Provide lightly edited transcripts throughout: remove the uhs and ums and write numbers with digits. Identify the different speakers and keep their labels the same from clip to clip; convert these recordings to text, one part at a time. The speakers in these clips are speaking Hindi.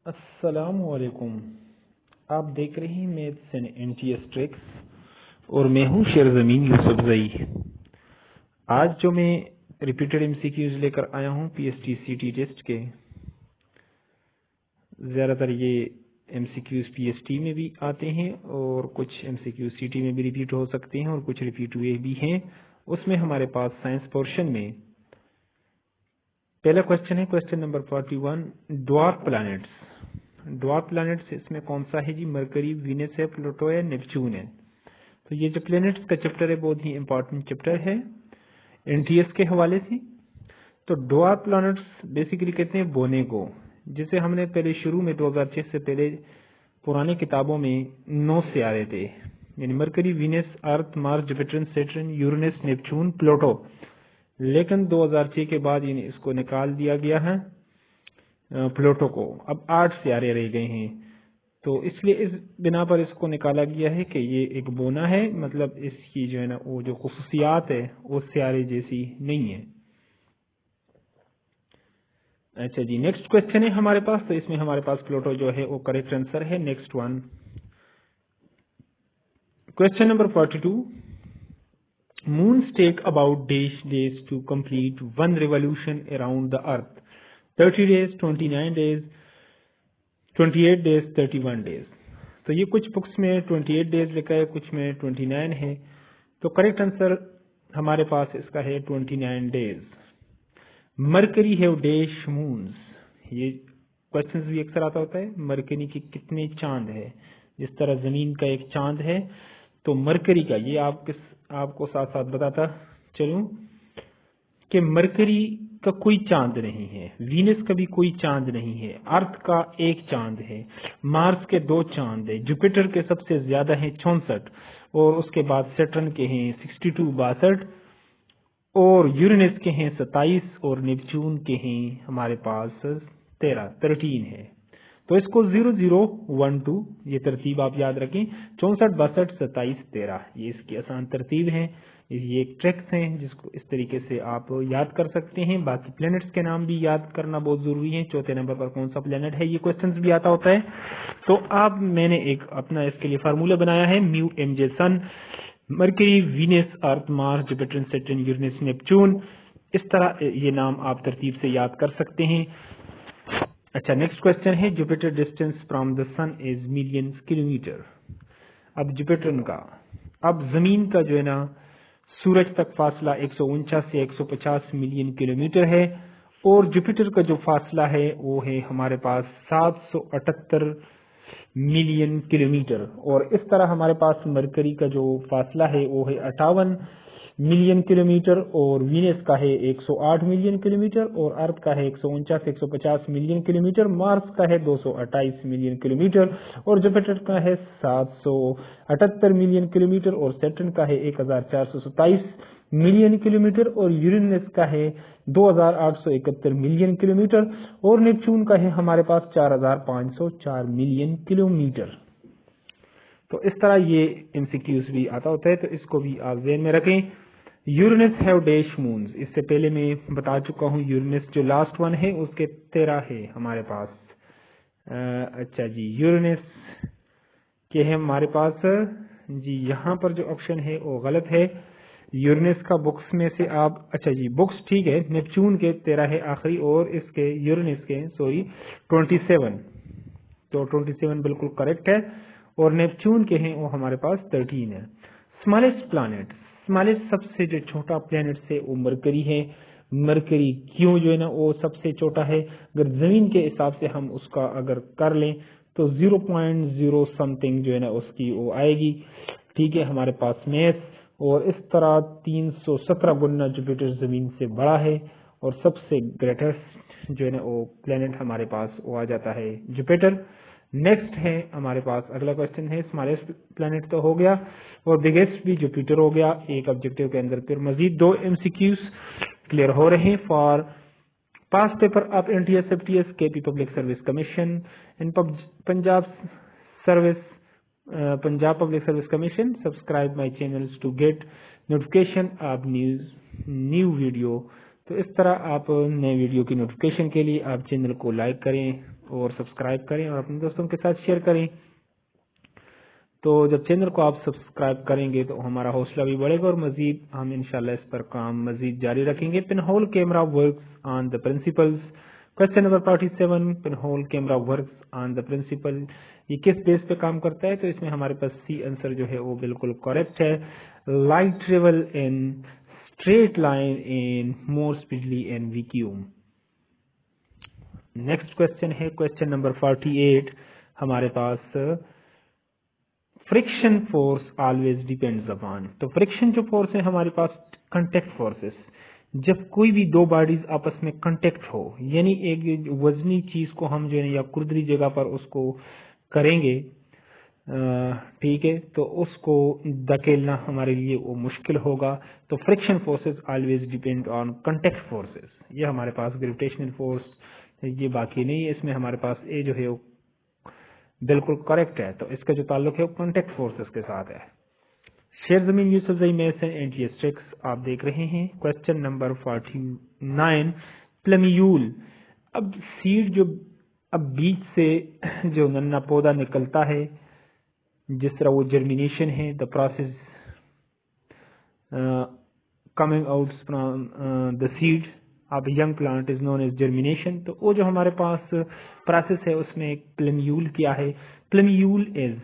Speaker 1: अस्सलामुअलैकुम। आप देख रहे हैं मैथ्स एंड एनटीएस ट्रिक्स और मैं हूं शेर जमीन यूसुफजई। आज जो मैं रिपीटेड एमसीक्यूज लेकर आया हूं पीएसटी-सीटी टेस्ट के, ज़्यादातर ये एमसीक्यूज पीएसटी में भी आते हैं और कुछ एमसीक्यूज सीटी में भी रिपीट हो सकते हैं और कुछ रिपीट हुए भी हैं। उसमें हमारे पास साइंस पोर्शन में पहला क्वेश्चन है, question number 41, dwarf planets. Dwarf planets इसमें कौन सा है जी? मरकरी, वीनस है, प्लूटो है, नेपच्यून है। तो ये जो प्लैनेट्स का चैप्टर है बहुत ही इंपॉर्टेंट चैप्टर है एनटीएस के हवाले से। तो ड्वार्फ प्लैनेट्स बेसिकली कहते हैं बोने को, जिसे हमने पहले शुरू में 2006 से पहले पुरानी किताबों में 9 सितारे थे, यानी Mercury, Venus, Earth, Mars, Jupiter, Saturn, Uranus, Neptune, Pluto. लेकिन 2006 के बाद इसको निकाल दिया गया है प्लूटो को। अब 8 सितारे रह गए हैं, तो इसलिए इस बिना पर इसको निकाला गया है कि ये एक बोना है, मतलब इसकी जो है ना वो जो खुसूसियात है वो सितारे जैसी नहीं है। अच्छा जी, नेक्स्ट क्वेश्चन है हमारे पास। तो इसमें हमारे पास प्लूटो जो है वो करेक्ट आंसर है। Next one, question number 42, moons take about dash days to complete one revolution around the earth. 30 days, 29 days, 28 days, 31 days. तो ये कुछ बुक्स में 28 डेज लिखा है, कुछ में 29 है। तो करेक्ट आंसर हमारे पास इसका है 29 days. Mercury have dash moons. ये क्वेश्चंस भी अक्सर आता होता है, मरकरी के कितने चांद है। जिस तरह जमीन का एक चांद है, तो मरकरी का ये आपको साथ साथ बताता चलूं कि मरकरी का कोई चांद नहीं है, वीनस का भी कोई चांद नहीं है, अर्थ का एक चांद है, मार्स के 2 चांद है, जुपिटर के सबसे ज्यादा है 64, और उसके बाद सैटर्न के हैं 62 62, और यूरेनस के हैं 27, और नेपच्यून के हैं हमारे पास 13 है। तो इसको 0012 ये तरतीब आप याद रखें, 64 62 27 13, ये इसकी आसान तरतीब है। ये एक ट्रिक्स हैं जिसको इस तरीके से आप याद कर सकते हैं। बाकी प्लैनेट्स के नाम भी याद करना बहुत जरूरी है। चौथे नंबर पर कौन सा प्लैनेट है, ये क्वेश्चंस भी आता होता है। तो अब मैंने एक अपना इसके लिए फार्मूला बनाया है, mu M J sun, Mercury, Venus, Earth, Mars, Jupiter, Saturn, Uranus, Neptune. इस तरह ये नाम आप तरतीब से याद कर सकते हैं। अच्छा, नेक्स्ट क्वेश्चन है, Jupiter distance from the sun is million kilometre. अब जुपिटर का, अब जमीन का जो है ना सूरज तक फासला 149 से 150 मिलियन किलोमीटर है, और जुपिटर का जो फासला है वो है हमारे पास 778 मिलियन किलोमीटर। और इस तरह हमारे पास मरकरी का जो फासला है वो है 58 मिलियन किलोमीटर, और वीनस का है 108 मिलियन किलोमीटर, और अर्थ का है 149 150 मिलियन किलोमीटर, मार्स का है 228 मिलियन किलोमीटर, और जुपिटर का है 778 मिलियन किलोमीटर, और सैटर्न का है 1427 मिलियन किलोमीटर, और यूरेनस का है 2871 मिलियन किलोमीटर, और नेपच्यून का है हमारे पास 4504 मिलियन किलोमीटर। तो इस तरह ये एमसीक्यूज भी आता होता है, तो इसको भी आप ध्यान में रखें। यूरेनस हैव डैश मून्स, इससे पहले मैं बता चुका हूँ। यूरेनस जो लास्ट वन है उसके 13 है हमारे पास। अच्छा जी, यूरेनस के है हमारे पास जी, यहाँ पर जो ऑप्शन है वो गलत है। यूरेनस का बुक्स में से आप, अच्छा जी बुक्स ठीक है, नेपच्यून के 13 है आखिरी, और इसके यूरेनस के 27। तो 27 बिल्कुल करेक्ट है, और नेपच्यून के हैं वो हमारे पास 13 है। स्मॉलेस्ट प्लैनेट, स्मॉलेस्ट सबसे जो छोटा प्लैनेट है वो मरकरी है। मरकरी क्यों जो है ना वो सबसे छोटा है, अगर जमीन के हिसाब से हम उसका अगर कर लें तो 0.0 समथिंग जो है ना उसकी वो आएगी। ठीक है, हमारे पास मैथ, और इस तरह 317 गुना जुपिटर जमीन से बड़ा है, और सबसे ग्रेटेस्ट जो है ना वो प्लेनेट हमारे पास वो आ जाता है जुपिटर। नेक्स्ट है हमारे पास अगला क्वेश्चन है, स्मॉलेस्ट प्लेनेट तो हो गया, और बिगेस्ट भी जुपिटर हो गया। एक ऑब्जेक्टिव के अंदर फिर मजीद 2 एमसीक्यूज क्लियर हो रहे हैं for pass paper of NTS, FTS, KP public service commission and Punjab public service commission. Subscribe my channels to get notification of new video. तो इस तरह आप नए वीडियो की नोटिफिकेशन के लिए आप चैनल को लाइक करें और सब्सक्राइब करें और अपने दोस्तों के साथ शेयर करें। तो जब चैनल को आप सब्सक्राइब करेंगे तो हमारा हौसला भी बढ़ेगा और मजीद हम इंशाल्लाह इस पर काम मजीद जारी रखेंगे। Pinhole camera works on the principles. Question number 47, pinhole camera works on the principle, ये किस बेस पे काम करता है? तो इसमें हमारे पास सी आंसर जो है वो बिल्कुल करेक्ट है। Light travel in straight line in more speedily in vacuum. Next question है क्वेश्चन नंबर 48, हमारे पास friction force always depends upon. तो फ्रिक्शन जो फोर्स है हमारे पास कांटेक्ट फोर्सेस, जब कोई भी दो बॉडीज आपस में कांटेक्ट हो, यानी एक वजनी चीज को हम जो है या खुरदरी जगह पर उसको करेंगे, ठीक है, तो उसको धकेलना हमारे लिए वो मुश्किल होगा। तो friction forces always depend on contact forces. ये हमारे पास ग्रेविटेशनल फोर्स, ये बाकी नहीं है, इसमें हमारे पास ए जो है वो बिल्कुल करेक्ट है। तो इसका जो ताल्लुक है वो कांटेक्ट फोर्सेस के साथ है। शेयर जमीन यूसुफजई मेसन एंटीस्टिक्स आप देख रहे हैं। Question number 49, plumule. अब सीड जो अब बीज से जो नन्ना पौधा निकलता है, जिस तरह वो जर्मिनेशन है, the process coming out from the seed of young plant is known as germination. तो वो जो हमारे पास प्रोसेस है उसमें एक प्लम्यूल क्या है? Plumule is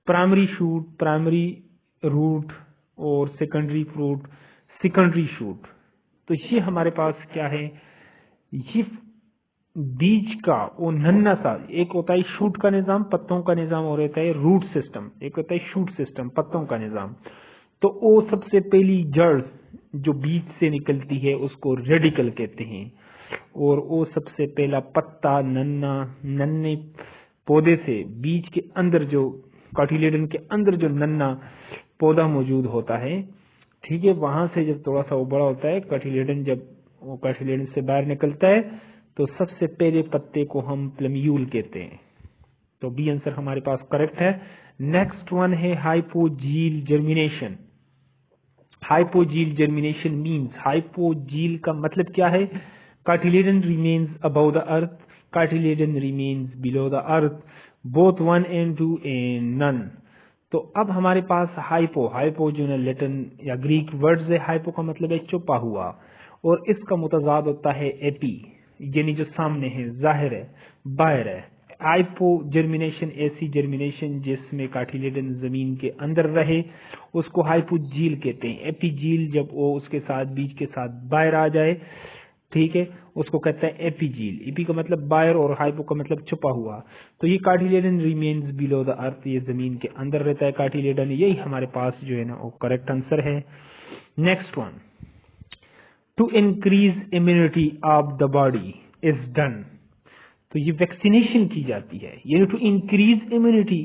Speaker 1: primary shoot, primary root और सेकेंडरी फ्रूट, सेकेंडरी शूट। तो ये हमारे पास क्या है? ये बीज का वो नन्ना सा, एक होता है शूट का निजाम, पत्तों का निजाम, और होता है रूट सिस्टम, एक होता है शूट सिस्टम, पत्तों का निजाम। तो वो सबसे पहली जड़ जो बीज से निकलती है उसको रेडिकल कहते हैं, और वो सबसे पहला पत्ता नन्ने पौधे से बीज के अंदर जो कार्टिलेडन के अंदर जो नन्ना पौधा मौजूद होता है, ठीक है, वहां से जब थोड़ा सा वो बड़ा होता है कार्टिलेडन, जब वो कार्टिलेडन से बाहर निकलता है तो सबसे पहले पत्ते को हम प्लम्यूल कहते हैं। तो बी आंसर हमारे पास करेक्ट है। नेक्स्ट वन है hypogeal germination. Hypogeal germination means, hypogeal का मतलब क्या है? Cotyledon remains above the earth, cotyledon remains below the earth, both 1 and 2 and none। तो अब हमारे पास हाइपो जो है लैटिन या ग्रीक वर्ड है, हाइपो का मतलब है छुपा हुआ, और इसका मुतजाद होता है एपी, यानी जो सामने है, जाहिर है, बाहर है। हाइपो जर्मिनेशन ऐसी जर्मिनेशन जिसमें कार्टिलेडन जमीन के अंदर रहे उसको हाइपोजील कहते हैं। एपीजील जब वो उसके साथ बीज के साथ बाहर आ जाए, ठीक है, उसको कहता है एपीजील। एपी का मतलब बाहर और हाइपो का मतलब छुपा हुआ। तो ये कार्टिलेडन रिमेन्स बिलो द अर्थ, ये जमीन के अंदर रहता है कार्टिलेडन। यही हमारे पास जो है ना वो करेक्ट आंसर है। Next one, to increase immunity of the body is done. तो ये वैक्सीनेशन की जाती है, यानी टू इंक्रीज इम्यूनिटी।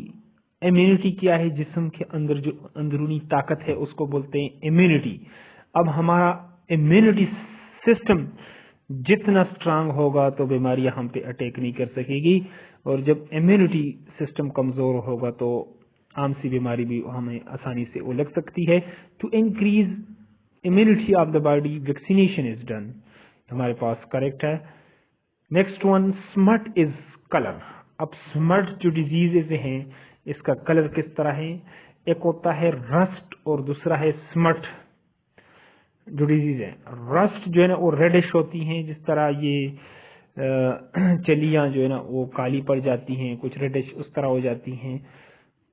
Speaker 1: इम्यूनिटी क्या है? जिस्म के अंदर जो अंदरूनी ताकत है उसको बोलते हैं इम्यूनिटी। अब हमारा इम्यूनिटी सिस्टम जितना स्ट्रांग होगा तो बीमारियां हम पे अटैक नहीं कर सकेगी, और जब इम्यूनिटी सिस्टम कमजोर होगा तो आम सी बीमारी भी हमें आसानी से वो लग सकती है। To increase immunity of the body vaccination is done, हमारे पास करेक्ट है। Next one, smut is colour. अब स्मट जो डिजीजेज हैं इसका कलर किस तरह है? एक होता है रस्ट और दूसरा है स्मट। जो डिजीज है रस्ट जो है ना वो रेडिश होती हैं, जिस तरह ये चलियां जो है ना वो काली पड़ जाती हैं, कुछ रेडिश उस तरह हो जाती हैं।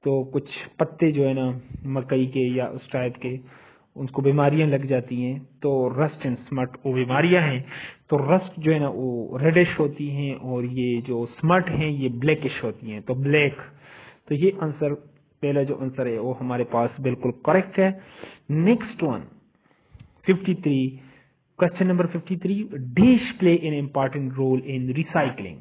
Speaker 1: तो कुछ पत्ते जो है ना मकई के या उस टाइप के, उनको बीमारियां लग जाती हैं। तो रस्ट एंड स्मट वो बीमारियां हैं। तो रस्ट जो है ना वो रेडिश होती हैं और ये जो स्मट हैं ये ब्लैकिश होती हैं। तो ब्लैक, तो ये आंसर, पहला जो आंसर है वो हमारे पास बिल्कुल करेक्ट है। Next one 53, question number 53, dash play an important role in recycling.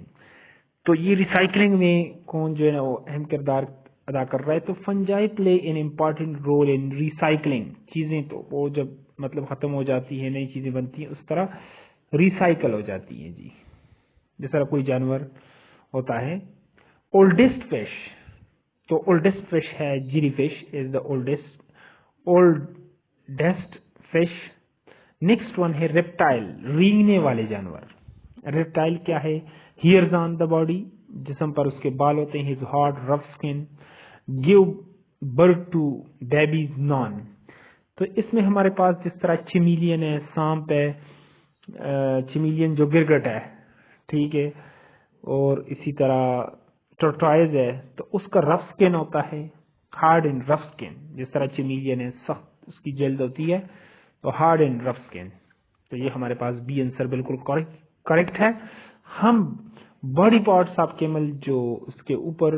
Speaker 1: तो ये रिसाइकलिंग में कौन जो है ना वो अहम किरदार अदा कर रहा है? तो fungi play an important role in recycling. चीजें तो वो जब मतलब खत्म हो जाती है, नई चीजें बनती हैं, उस तरह रिसाइकल हो जाती हैं जी। जिस तरह कोई जानवर होता है। ओल्डेस्ट फिश, तो ओल्डेस्ट फिश है जीरी fish is the oldest fish. Next one है रेप्टाइल, रेंगने वाले जानवर। रेप्टाइल क्या है? हेयर्स ऑन द बॉडी, जिस्म पर उसके बाल होते हैं, his hard rough skin, give birth to babies none. तो इसमें हमारे पास जिस तरह चिमिलियन है, सांप है, चिमिलियन जो गिरगट है, ठीक है, और इसी तरह टोर्टॉइज है, तो उसका रफ स्किन होता है, हार्ड एंड रफ स्किन। जिस तरह चिमिलियन है, सख्त उसकी जल्द होती है, तो हार्ड एंड रफ स्किन। तो ये हमारे पास बी आंसर बिल्कुल करेक्ट है। हम बॉडी पार्ट्स ऑफ कैमल जो उसके ऊपर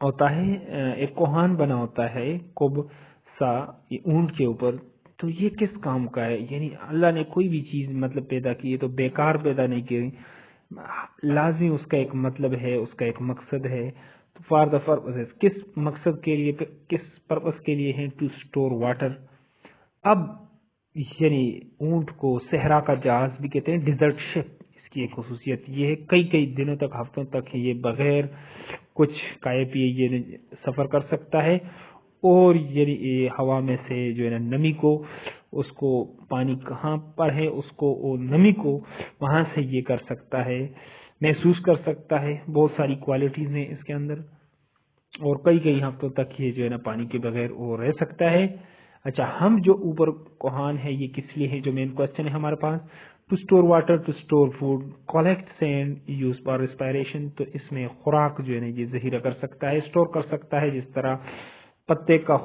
Speaker 1: होता है, एक कोहान बना होता है कुब सा ये ऊंट के ऊपर, तो ये किस काम का है? यानी अल्लाह ने कोई भी चीज मतलब पैदा की है तो बेकार पैदा नहीं की, लाजमी उसका एक मतलब है, उसका एक मकसद है। तो फॉर द पर्पस, किस मकसद के लिए, किस पर्पस के लिए है? To store water. अब यानी ऊंट को सहरा का जहाज भी कहते हैं, डिजर्ट शिप। इसकी एक खुसूसियत ये है, कई कई दिनों तक, हफ्तों तक ये बगैर कुछ खाए पिए ये सफर कर सकता है। और ये हवा में से जो है ना नमी को, उसको पानी कहाँ पर है उसको, वो नमी को वहां से ये कर सकता है, महसूस कर सकता है। बहुत सारी क्वालिटीज हैं इसके अंदर, और कई कई हफ्तों तक ये जो है ना पानी के बगैर वो रह सकता है। अच्छा, हम जो ऊपर कोहान है ये किस लिए है? जो मेन क्वेश्चन है हमारे पास, to store water, to store food, collect sand, use for respiration. तो इसमें खुराक जो है ना ये जहीरा कर सकता है, स्टोर कर सकता है। जिस तरह पत्ते का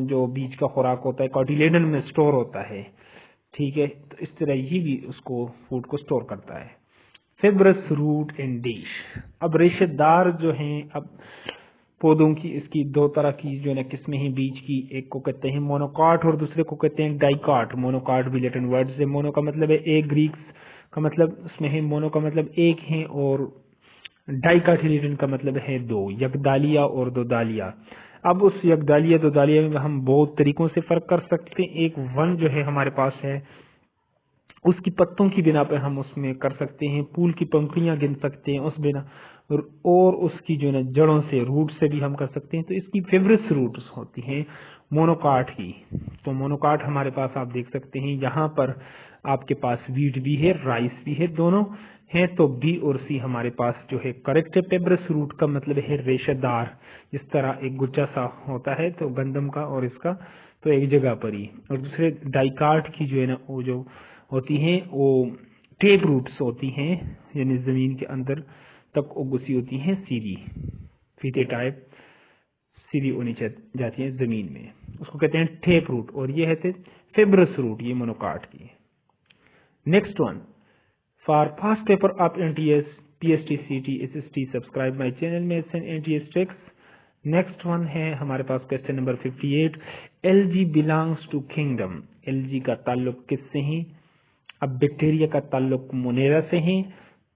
Speaker 1: जो बीज का खुराक होता है कॉटिलेडन में स्टोर होता है, ठीक है, तो इस तरह ये भी उसको फूड को स्टोर करता है। Fibrous root and dish. अब रेशेदार जो हैं, अब पौधों की इसकी दो तरह की जो है ना किस्में हैं बीज की, एक को कहते हैं मोनोकाट और दूसरे को कहते हैं डाइकाट। मोनोकाट भी लैटिन वर्ड से, मोनो का मतलब है एक, ग्रीक्स का मतलब उसमें है, मोनो का मतलब एक है, और डाइकाटिलेडन का मतलब है दो, यकदालिया और दो दालिया। अब उस यकदालिया दो दालिया में हम बहुत तरीकों से फर्क कर सकते हैं। एक वन जो है हमारे पास है, उसकी पत्तों की बिना पे हम उसमें कर सकते हैं, फूल की पंखुड़ियां गिन सकते हैं उस बिना, और उसकी जो है ना जड़ों से, रूट से भी हम कर सकते हैं। तो इसकी फेवरेट रूट्स होती हैं मोनोकाट की। तो मोनोकाट हमारे पास आप देख सकते हैं, यहाँ पर आपके पास वीट भी है, राइस भी है, दोनों है। तो बी और सी हमारे पास जो है करेक्ट है। पेब्रस रूट का मतलब है रेशेदार, जिस तरह एक गुच्छा सा होता है तो गंदम का और इसका, तो एक जगह पर ही। और दूसरे डाइकाट की जो है ना वो जो होती हैं वो टेप रूट्स होती हैं, यानी जमीन के अंदर तक वो घुसी होती हैं, सीधी फीते टाइप सीधी होनी जाती है जमीन में, उसको कहते हैं टेप रूट। और ये है फेब्रस रूट, ये मोनोकाट की। Next one, for fast paper of NTS, PST, CT, SST, subscribe my channel में एनटीएस ट्रिक्स। नेक्स्ट वन है हमारे पास question number 58, algae belongs to kingdom. Algae का ताल्लुक किससे है? अब बैक्टीरिया का ताल्लुक मोनेरा से है,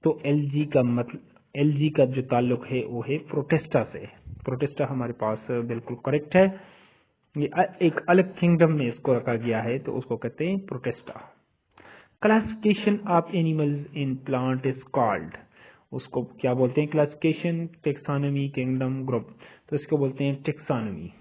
Speaker 1: तो एलजी का मतलब, एलजी का जो ताल्लुक है वो है प्रोटेस्टा से। प्रोटेस्टा हमारे पास बिल्कुल करेक्ट है। ये एक अलग किंगडम में इसको रखा गया है, तो उसको कहते हैं Protista. Classification of animals in plant is called, उसको क्या बोलते हैं? क्लासिफिकेशन, टेक्सोनॉमी, किंगडम, ग्रुप, तो इसको बोलते हैं टेक्सोनॉमी।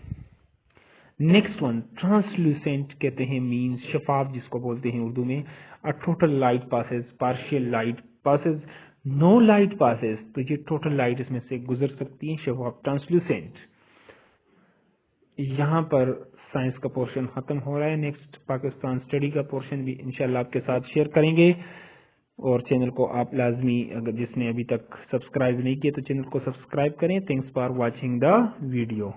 Speaker 1: नेक्स्ट वन, ट्रांसल्यूसेंट कहते हैं मीन्स शफाफ, जिसको बोलते हैं उर्दू में। A total light passes, partial light passes, no light passes, तो ये टोटल लाइट इसमें से गुजर सकती है, शफाफ, ट्रांसल्यूसेंट। यहाँ पर साइंस का पोर्शन खत्म हो रहा है। नेक्स्ट पाकिस्तान स्टडी का पोर्शन भी इंशाल्लाह आपके साथ शेयर करेंगे। और चैनल को आप लाजमी, अगर जिसने अभी तक सब्सक्राइब नहीं किया तो चैनल को सब्सक्राइब करें। Thanks for watching the video.